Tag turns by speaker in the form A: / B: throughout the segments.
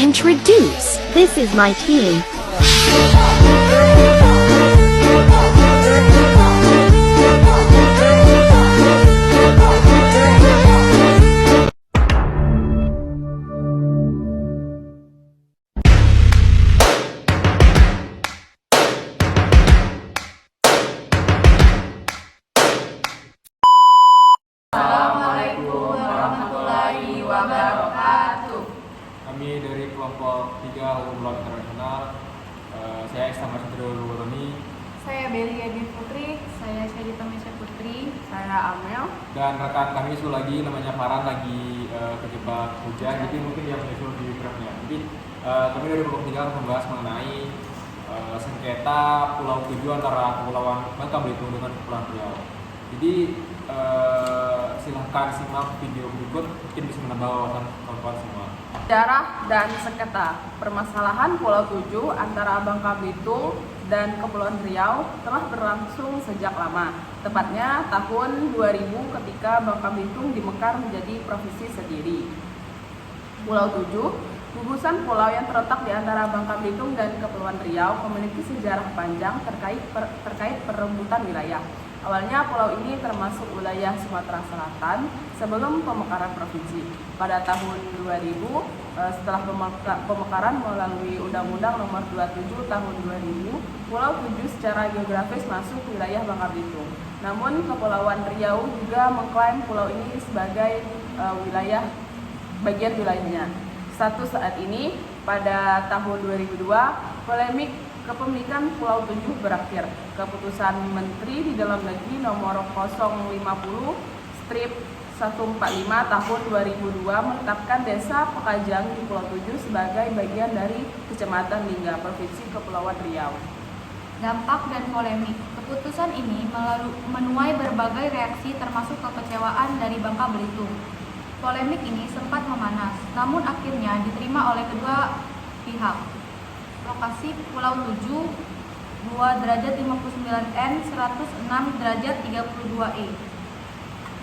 A: Introduce, this is my team.
B: Assalamualaikum warahmatullahi wabarakatuh.
C: Kami dari kelompok 3 Umroh Internasional. Saya Isamar Roni.
B: Saya Beli Edi Putri. Saya Syedita Mesya Putri. Saya Amel.
C: Dan rekan kami itu lagi namanya Farhan lagi kejebak hujan. Jadi mungkin dia menyusul di draftnya. Jadi kami dari kelompok 3 akan membahas mengenai sengketa Pulau 7 antara Kepulauan Bangka Belitung dengan Kepulauan Riau. Jadi silahkan simak video berikut, mungkin bisa menambah wawasan kawan-kawan semua.
B: Sejarah dan sengketa permasalahan Pulau 7 antara Bangka Belitung dan Kepulauan Riau telah berlangsung sejak lama. Tepatnya tahun 2000 ketika Bangka Belitung dimekar menjadi provinsi sendiri. Pulau 7, gugusan pulau yang terletak di antara Bangka Belitung dan Kepulauan Riau, memiliki sejarah panjang terkait perebutan wilayah. Awalnya pulau ini termasuk wilayah Sumatera Selatan sebelum pemekaran provinsi. Pada tahun 2000, setelah pemekaran melalui Undang-Undang Nomor 27 Tahun 2000, Pulau 7 secara geografis masuk wilayah Bangka Belitung. Namun Kepulauan Riau juga mengklaim pulau ini sebagai bagian wilayahnya. Status saat ini, pada tahun 2002, polemik kepemilikan Pulau 7 berakhir. Keputusan Menteri di Dalam Negeri nomor 050/145 tahun 2002 menetapkan Desa Pekajang di Pulau 7 sebagai bagian dari Kecamatan Lingga, Provinsi Kepulauan Riau.
D: Dampak dan polemik. Keputusan ini menuai berbagai reaksi termasuk kekecewaan dari Bangka Belitung. Polemik ini sempat memanas, namun akhirnya diterima oleh kedua pihak. Lokasi Pulau 7, 2 derajat 59 N, 106 derajat 32 E,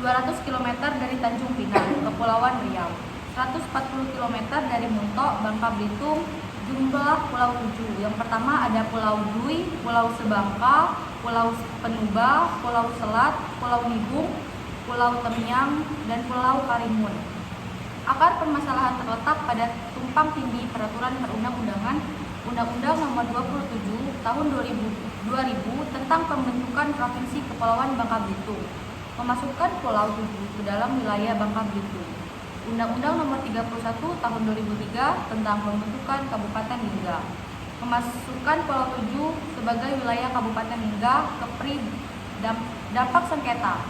D: 200 km dari Tanjung Pinang, Kepulauan Riau, 140 km dari Muntok, Bangka Belitung. Jumlah Pulau 7, yang pertama ada Pulau Dui, Pulau Sebangka, Pulau Penuba, Pulau Selat, Pulau Nibung, Pulau Temyang, dan Pulau Karimun. Akar permasalahan terletak pada tumpang tindih peraturan perundang-undangan Undang-Undang Nomor 27 Tahun 2000 tentang pembentukan Provinsi Kepulauan Bangka Belitung, memasukkan Pulau 7 ke dalam wilayah Bangka Belitung. Undang-Undang Nomor 31 Tahun 2003 tentang pembentukan Kabupaten Lingga, memasukkan Pulau 7 sebagai wilayah Kabupaten Lingga. Dampak sengketa,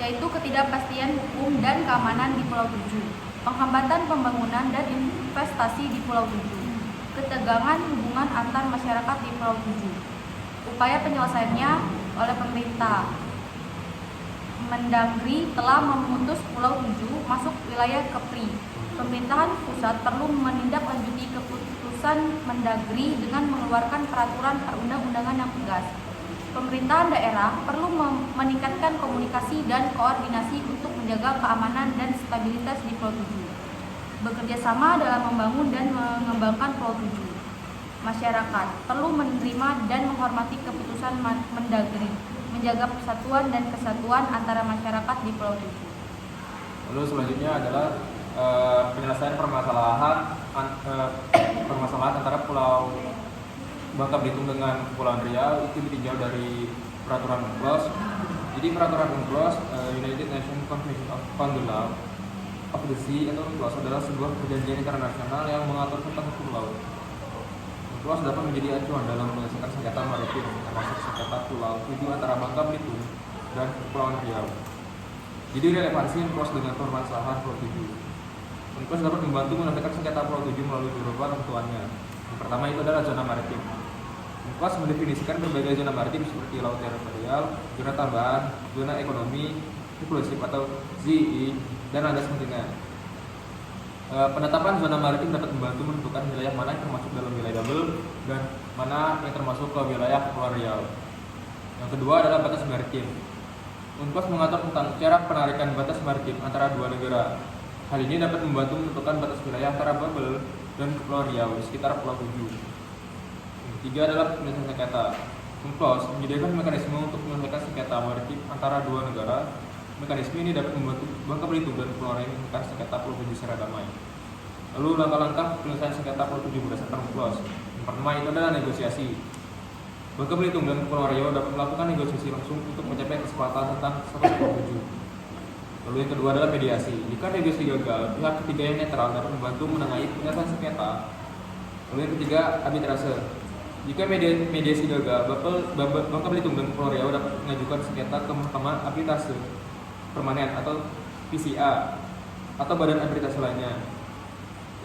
D: yaitu ketidakpastian hukum dan keamanan di Pulau 7, penghambatan pembangunan dan investasi di Pulau 7, ketegangan hubungan antar masyarakat di Pulau 7. Upaya penyelesaiannya oleh pemerintah. Mendagri telah memutus Pulau 7 masuk wilayah Kepri. Pemerintahan pusat perlu menindaklanjuti keputusan Mendagri dengan mengeluarkan peraturan perundang-undangan yang tegas. Pemerintahan daerah perlu meningkatkan komunikasi dan koordinasi untuk menjaga keamanan dan stabilitas di Pulau 7. Bekerja sama dalam membangun dan mengembangkan Pulau 7. Masyarakat perlu menerima dan menghormati keputusan Mendagri, menjaga persatuan dan kesatuan antara masyarakat di Pulau 7.
C: Lalu selanjutnya adalah penyelesaian permasalahan antara Pulau Bangka Belitung dengan Kepulauan Riau itu ditinjau dari peraturan UNCLOS. Jadi peraturan UNCLOS, United Nations Convention on the Law of the Sea atau UNCLOS adalah sebuah perjanjian internasional yang mengatur tentang hukum laut. UNCLOS dapat menjadi acuan dalam menyelesaikan sengketa maritim, termasuk sengketa Pulau 7 antara Bangka Belitung dan Kepulauan Riau. Jadi relevansi UNCLOS dengan permasalahan Pulau 7. UNCLOS dapat membantu menyelesaikan sengketa Pulau 7 melalui beberapa ketentuannya. Yang pertama itu adalah zona maritim. UNCLOS mendefinisikan berbagai zona maritim seperti laut teritorial, zona tambahan, zona ekonomi eksklusif atau ZEE, dan landas kontinen. Penetapan zona maritim dapat membantu menentukan wilayah mana yang termasuk dalam wilayah double dan mana yang termasuk ke wilayah Kepulauan Riau. Yang kedua adalah batas maritim. UNCLOS mengatur tentang cara penarikan batas maritim antara dua negara. Hal ini dapat membantu menentukan batas wilayah antara bubble dan Kepulauan Riau di sekitar Pulau Tujuh. Yang ketiga adalah penyelesaian sengketa. UNCLOS menyediakan mekanisme untuk menyelesaikan sengketa maritim antara dua negara. Mekanisme ini dapat membantu Bangka Belitung dan Kepulauan Riau menyelesaikan sengketa Pulau Tujuh secara damai. Lalu langkah-langkah penyelesaian sengketa Pulau Tujuh berdasarkan UNCLOS. Yang pertama itu adalah negosiasi. Bangka Belitung dan Kepulauan Riau dapat melakukan negosiasi langsung untuk mencapai kesepakatan tentang status Pulau Tujuh. Lalu yang kedua adalah mediasi. Jika negosiasi gagal, pihak ketiga yang netral dapat membantu menengahi penyelesaian sengketa. Lalu yang ketiga, arbitrase. Jika mediasi gagal, Bangka Belitung dan Kepulauan Riau dapat mengajukan sengketa ke Mahkamah Arbitrase Permanen atau PCA atau badan arbitrase lainnya.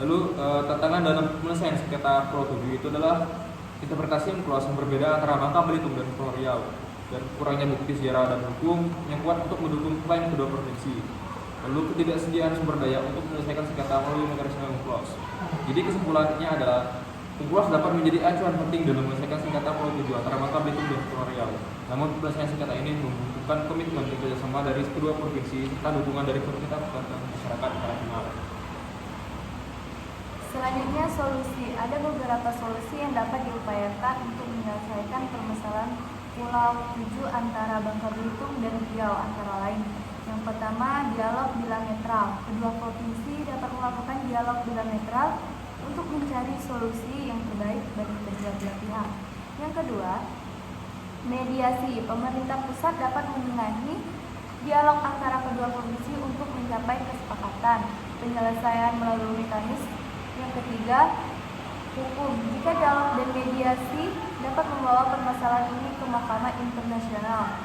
C: Lalu tantangan dalam penyelesaian sengketa Pulau Tujuh itu adalah interpretasi UNCLOS yang berbeda antara Bangka Belitung dan Kepulauan Riau dan kurangnya bukti sejarah dan hukum yang kuat untuk mendukung klaim kedua provinsi. Lalu ketidaksediaan sumber daya untuk menyelesaikan sengketa melalui mekanisme UNCLOS. Jadi kesimpulannya adalah UNCLOS dapat menjadi acuan penting dalam menyelesaikan sengketa Pulau Tujuh antara Bangka Belitung dan Kepulauan Riau. Namun penyelesaian sengketa ini membutuhkan komitmen dan kerjasama dari kedua provinsi serta dukungan dari pemerintah pusat dan masyarakat internasional.
D: Selanjutnya solusi. Ada beberapa solusi yang dapat diupayakan untuk menyelesaikan permasalahan Pulau Tujuh antara Bangka Belitung dan Riau antara lain. Yang pertama, dialog bilateral. Kedua provinsi dapat melakukan dialog bilateral untuk mencari solusi yang terbaik bagi kedua belah pihak. Yang kedua, mediasi. Pemerintah pusat dapat menengahi dialog antara kedua provinsi untuk mencapai kesepakatan penyelesaian melalui mekanisme. Yang ketiga, hukum. Jika dialog dan mediasi dapat membawa permasalahan ini ke mahkamah internasional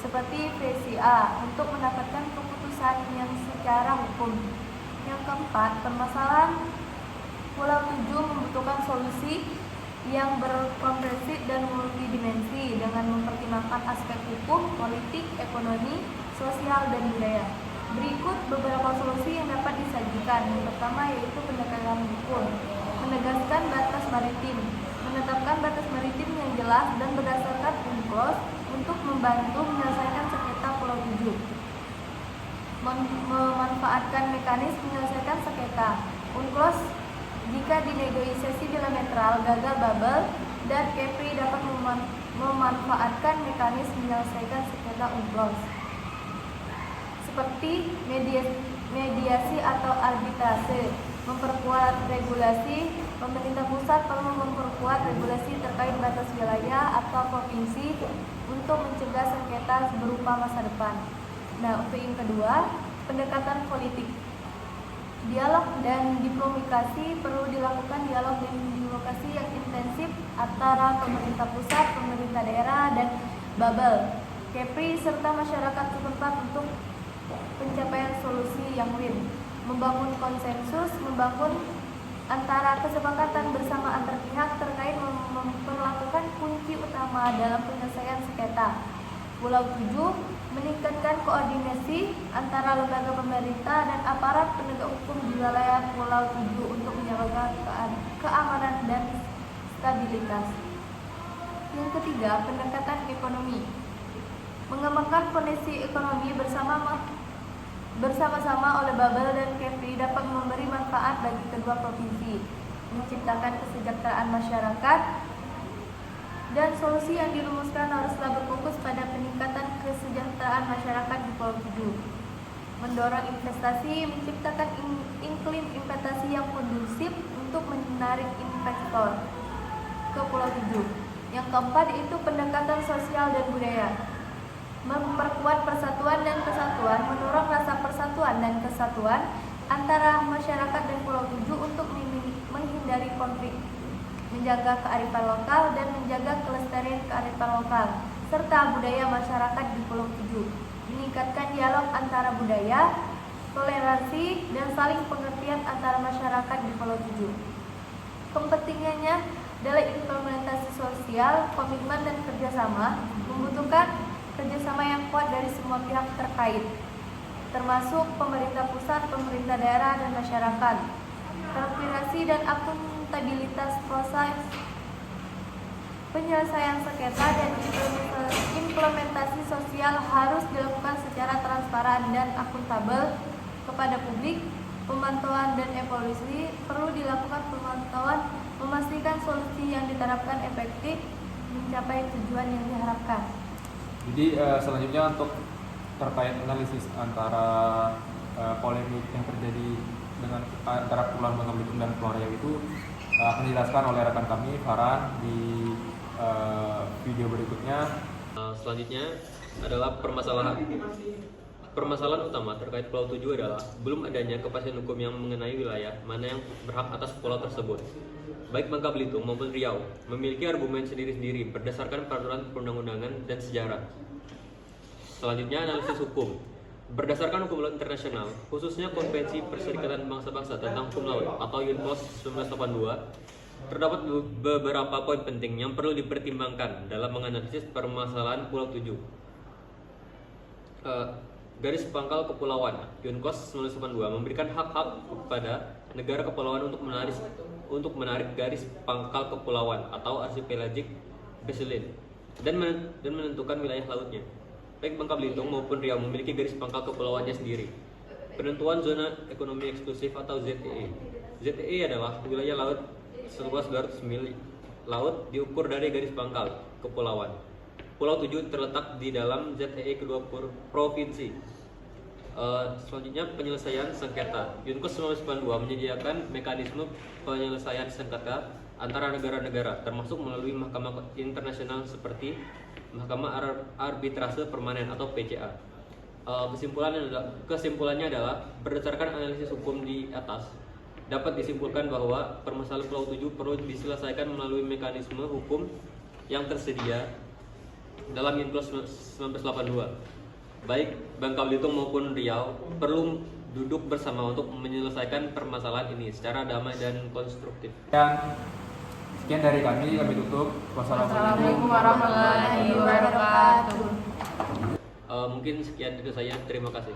D: seperti PCA untuk mendapatkan keputusan yang secara hukum. Yang keempat, permasalahan Pulau Tujuh membutuhkan solusi yang berkomprehensif dan multidimensi dengan mempertimbangkan aspek hukum, politik, ekonomi, sosial, dan budaya. Berikut beberapa solusi yang dapat disajikan. Yang pertama yaitu pendekatan hukum, menegaskan batas maritim, menetapkan batas maritim yang jelas dan berdasarkan UNCLOS untuk membantu menyelesaikan sengketa Pulau Tujuh. Memanfaatkan mekanisme menyelesaikan sengketa. UNCLOS jika di negosiasi bilateral gagal bubble dan Kepri dapat memanfaatkan mekanisme menyelesaikan sengketa UNCLOS seperti mediasi atau arbitrase. Memperkuat regulasi. Pemerintah pusat perlu memperkuat regulasi terkait batas wilayah atau provinsi untuk mencegah sengketa berupa masa depan. Nah, untuk yang kedua, pendekatan politik. Dialog dan diplomasi. Perlu dilakukan dialog dan diplomasi yang intensif antara pemerintah pusat, pemerintah daerah, dan Babel, Kepri, serta masyarakat setempat untuk pencapaian solusi yang win. Membangun konsensus, membangun antara kesepakatan bersama antar pihak terkait memperlakukan kunci utama dalam penyelesaian sengketa Pulau Tujuh, meningkatkan koordinasi antara lembaga pemerintah dan aparat penegak hukum di wilayah Pulau Tujuh untuk menjaga keamanan dan stabilitas. Yang ketiga, pendekatan ekonomi. Mengembangkan kondisi ekonomi bersama-sama oleh Babel dan Kepri dapat memberi manfaat bagi kedua provinsi, menciptakan kesejahteraan masyarakat, dan solusi yang dirumuskan haruslah berfokus pada peningkatan kesejahteraan masyarakat di Pulau Tujuh. Mendorong investasi, menciptakan iklim investasi yang kondusif untuk menarik investor ke Pulau Tujuh. Yang keempat itu pendekatan sosial dan budaya. Memperkuat persatuan dan kesatuan, mendorong rasa persatuan dan kesatuan antara masyarakat dan Pulau Tujuh untuk menghindari konflik, menjaga kearifan lokal dan menjaga kelestarian kearifan lokal, serta budaya masyarakat di Pulau Tujuh. Meningkatkan dialog antara budaya, toleransi, dan saling pengertian antara masyarakat di Pulau Tujuh. Kepentingannya adalah implementasi sosial, komitmen, dan kerjasama, membutuhkan kerjasama yang kuat dari semua pihak terkait, termasuk pemerintah pusat, pemerintah daerah, dan masyarakat. Transparansi dan akuntabilitas proses penyelesaian sengketa dan implementasi sosial harus dilakukan secara transparan dan akuntabel kepada publik
E: pemantauan dan evaluasi. Perlu dilakukan pemantauan memastikan solusi yang diterapkan efektif mencapai tujuan yang diharapkan.
C: Jadi selanjutnya untuk terkait analisis antara polemik yang terjadi dengan antara Kepulauan Bangka Belitung dan Kepulauan Riau itu akan dijelaskan oleh rekan kami Farhan di video berikutnya.
F: Selanjutnya adalah permasalahan. Permasalahan utama terkait Pulau 7 adalah belum adanya kepastian hukum yang mengenai wilayah mana yang berhak atas pulau tersebut. Baik Bangka Belitung maupun Riau memiliki argumen sendiri-sendiri berdasarkan peraturan perundang-undangan dan sejarah. Selanjutnya analisis hukum. Berdasarkan hukum laut internasional, khususnya Konvensi Perserikatan Bangsa-Bangsa tentang Hukum Laut atau UNCLOS 1982, terdapat beberapa poin penting yang perlu dipertimbangkan dalam menganalisis permasalahan Pulau 7. Garis pangkal kepulauan UNCLOS 1982 memberikan hak-hak kepada negara kepulauan untuk menarik garis pangkal kepulauan atau archipelagic baseline dan menentukan wilayah lautnya. Baik Bangka Belitung maupun Riau memiliki garis pangkal kepulauannya sendiri. Penentuan zona ekonomi eksklusif atau ZEE. ZEE adalah wilayah laut seluas 200 mil laut diukur dari garis pangkal kepulauan. Pulau 7 terletak di dalam ZEE kedua provinsi. Selanjutnya penyelesaian sengketa. UNCLOS 1992 menyediakan mekanisme penyelesaian sengketa antara negara-negara, termasuk melalui mahkamah internasional seperti Mahkamah Arbitrase Permanen atau PCA. Kesimpulannya adalah berdasarkan analisis hukum di atas, dapat disimpulkan bahwa permasalahan Pulau 7 perlu diselesaikan melalui mekanisme hukum yang tersedia dalam UNCLOS 1982. Baik Bangka Belitung maupun Riau perlu duduk bersama untuk menyelesaikan permasalahan ini secara damai dan konstruktif.
C: Sekian dari kami tutup.
B: Wassalamualaikum warahmatullahi wabarakatuh.
F: Mungkin sekian dari saya. Terima kasih.